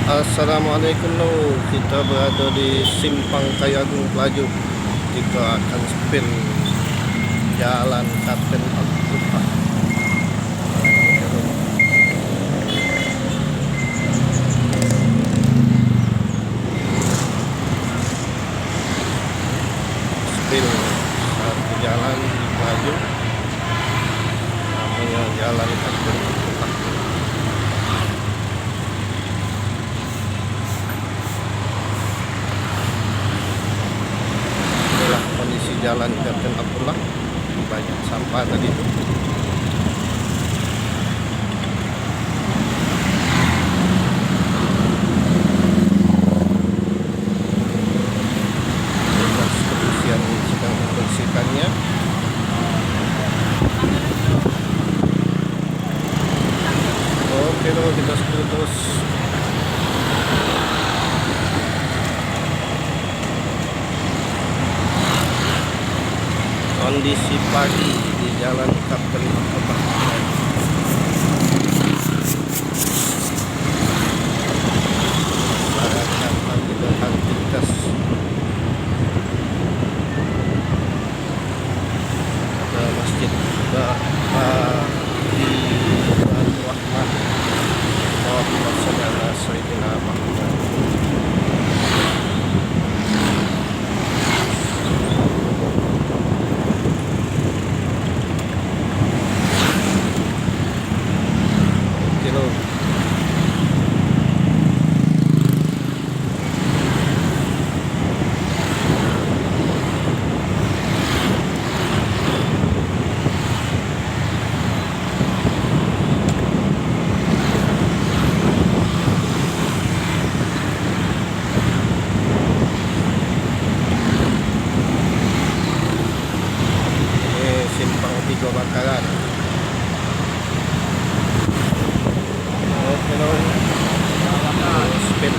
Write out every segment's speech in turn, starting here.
Assalamualaikum lo. Kita berada di Simpang Kayagung Pelaju. Kita akan spill Jalan Kapten Abdullah. Spill satu jalan di Pelaju, namanya Jalan Kapten Abdullah. Kondisi jalan Kapten Abdullah, banyak sampah tadi itu. Petugas kebersihan sedang membersihkannya. Oke loh, kita terus. Kondisi pagi di Jalan Kapten Abdullah. Masyarakat lagi beraktivitas. Ada masjid di Rahman. Allahumma sholli ala sayyidina Muhammad. Simpang 3 Bakaran. Oke dong, spin.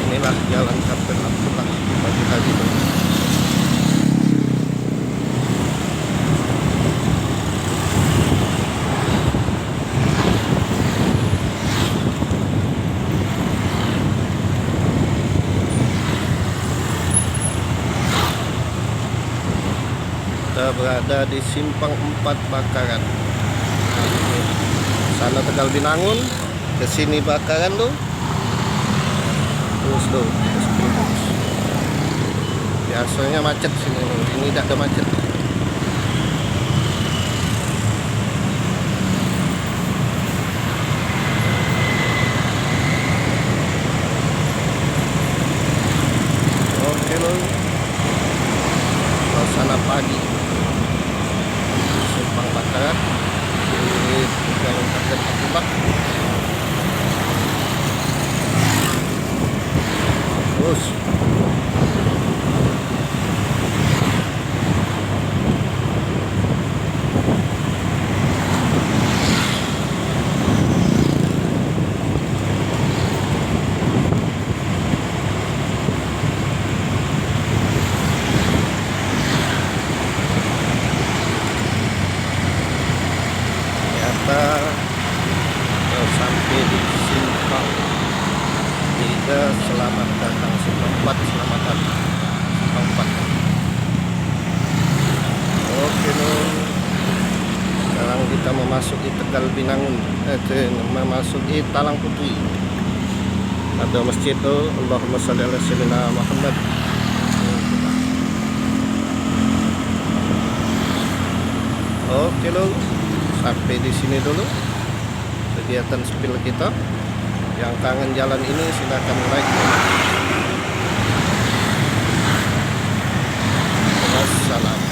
Inilah Jalan Kapten Abdullah pagi tadi. Kita berada di Simpang 4 Bakaran. Sana Tegal Binangun, ke sini Bakaran lo. Terus lo, biasanya macet sini, ini tidak ada macet. Oke lo, suasana pagi Simpang Bakaran di Jalan Kapten Abdullah. Terus ternyata sampai di Simpang 3. Selamat datang Simpang 4. Selamat datang Simpang 4. Oke loh, sekarang kita memasuki Tegal Binangun, memasuki Talang Putri. Ada masjid tuh, Allahumma sholli ala sayyidina Muhammad. Oke loh, sampai di sini dulu kegiatan spill kita. Yang kangen jalan ini silakan like. Wassalam.